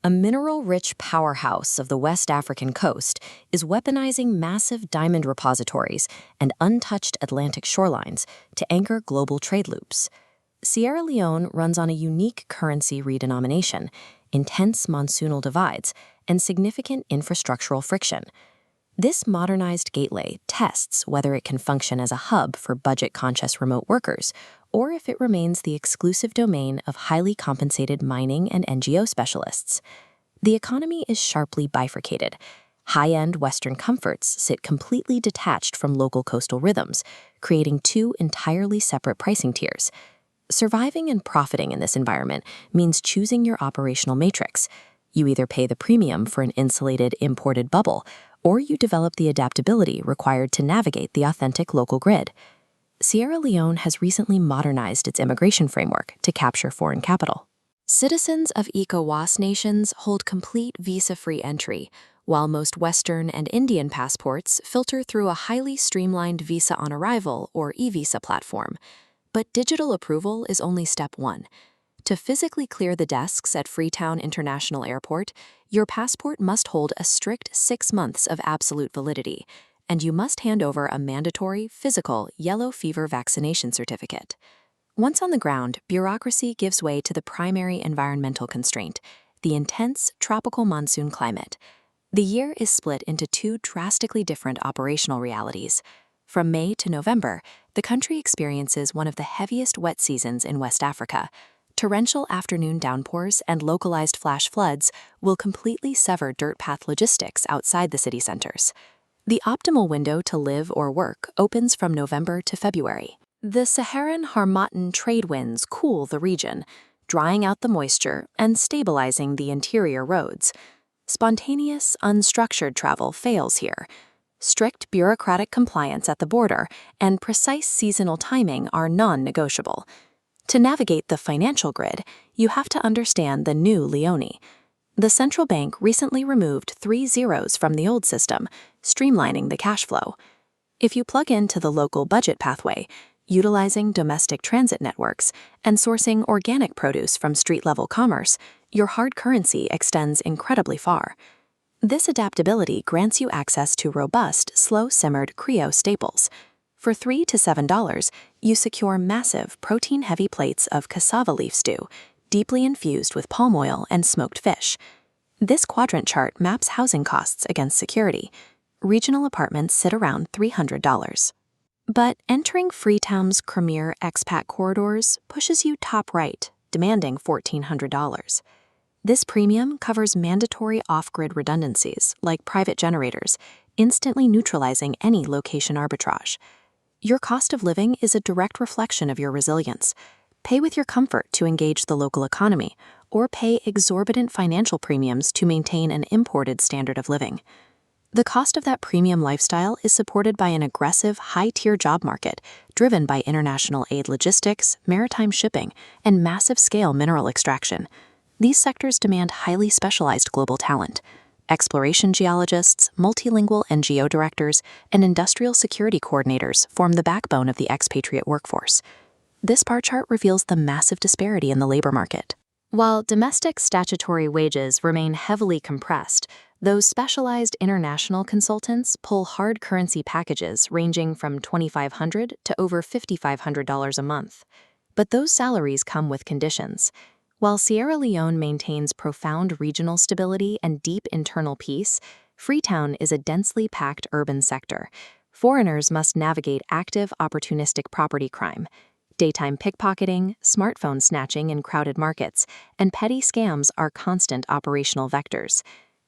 a mineral-rich powerhouse of the West African coast, is weaponizing massive diamond repositories and untouched Atlantic shorelines to anchor global trade loops. Sierra Leone runs on a unique currency redenomination, intense monsoonal divides, and significant infrastructural friction. This modernized gateway tests whether it can function as a hub for budget-conscious remote workers, or if it remains the exclusive domain of highly compensated mining and NGO specialists. The economy is sharply bifurcated. High-end Western comforts sit completely detached from local coastal rhythms, creating two entirely separate pricing tiers. Surviving and profiting in this environment means choosing your operational matrix. You either pay the premium for an insulated, imported bubble, or you develop the adaptability required to navigate the authentic local grid. Sierra Leone has recently modernized its immigration framework to capture foreign capital. Citizens of ECOWAS nations hold complete visa-free entry, while most Western and Indian passports filter through a highly streamlined visa on arrival or e-visa platform. But digital approval is only step one. To physically clear the desks at Freetown International Airport, your passport must hold a strict 6 months of absolute validity, and you must hand over a mandatory physical yellow fever vaccination certificate. Once on the ground, bureaucracy gives way to the primary environmental constraint, the intense tropical monsoon climate. The year is split into two drastically different operational realities. From May to November, the country experiences one of the heaviest wet seasons in West Africa. Torrential afternoon downpours and localized flash floods will completely sever dirt path logistics outside the city centers. The optimal window to live or work opens from November to February. The Saharan Harmattan trade winds cool the region, drying out the moisture and stabilizing the interior roads. Spontaneous, unstructured travel fails here. Strict bureaucratic compliance at the border and precise seasonal timing are non-negotiable. To navigate the financial grid, you have to understand the new Leone. The central bank recently removed 3 zeros from the old system, streamlining the cash flow. If you plug into the local budget pathway, utilizing domestic transit networks, and sourcing organic produce from street-level commerce, your hard currency extends incredibly far. This adaptability grants you access to robust, slow-simmered Creole staples. For $3 to $7, you secure massive, protein-heavy plates of cassava leaf stew, deeply infused with palm oil and smoked fish. This quadrant chart maps housing costs against security. Regional apartments sit around $300. But entering Freetown's premier expat corridors pushes you top right, demanding $1,400. This premium covers mandatory off-grid redundancies, like private generators, instantly neutralizing any location arbitrage. Your cost of living is a direct reflection of your resilience. Pay with your comfort to engage the local economy, or pay exorbitant financial premiums to maintain an imported standard of living. The cost of that premium lifestyle is supported by an aggressive, high-tier job market driven by international aid logistics, maritime shipping, and massive-scale mineral extraction. These sectors demand highly specialized global talent. Exploration geologists, multilingual NGO directors, and industrial security coordinators form the backbone of the expatriate workforce. This bar chart reveals the massive disparity in the labor market. While domestic statutory wages remain heavily compressed, those specialized international consultants pull hard currency packages ranging from $2,500 to over $5,500 a month. But those salaries come with conditions. While Sierra Leone maintains profound regional stability and deep internal peace, Freetown is a densely packed urban sector. Foreigners must navigate active, opportunistic property crime, daytime pickpocketing, smartphone snatching in crowded markets, and petty scams are constant operational vectors.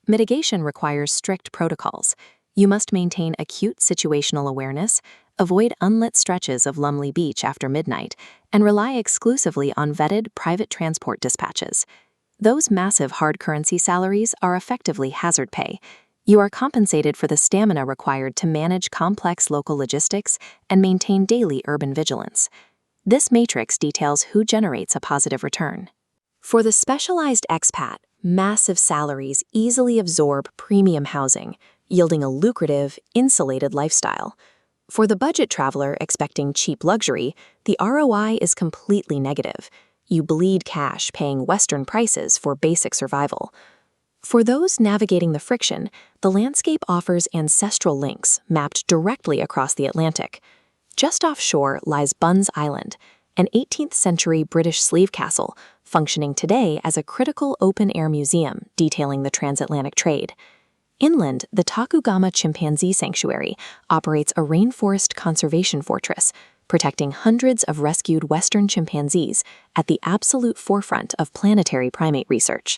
Mitigation requires strict protocols. You must maintain acute situational awareness, avoid unlit stretches of Lumley Beach after midnight, and rely exclusively on vetted private transport dispatches. Those massive hard currency salaries are effectively hazard pay. You are compensated for the stamina required to manage complex local logistics and maintain daily urban vigilance. This matrix details who generates a positive return. For the specialized expat, massive salaries easily absorb premium housing, yielding a lucrative, insulated lifestyle. For the budget traveler expecting cheap luxury, the ROI is completely negative. You bleed cash paying Western prices for basic survival. For those navigating the friction, the landscape offers ancestral links mapped directly across the Atlantic. Just offshore lies Buns Island, an 18th-century British slave castle functioning today as a critical open-air museum detailing the transatlantic trade. Inland, the Takugama Chimpanzee Sanctuary operates a rainforest conservation fortress, protecting hundreds of rescued western chimpanzees at the absolute forefront of planetary primate research.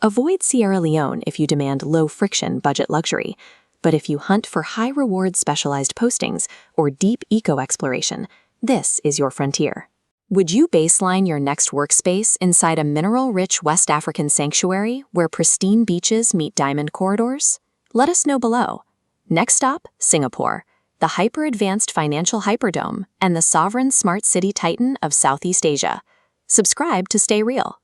Avoid Sierra Leone if you demand low-friction budget luxury, but if you hunt for high-reward specialized postings or deep eco-exploration, this is your frontier. Would you baseline your next workspace inside a mineral-rich West African sanctuary where pristine beaches meet diamond corridors? Let us know below. Next stop, Singapore, the hyper-advanced financial hyperdome and the sovereign smart city titan of Southeast Asia. Subscribe to stay real.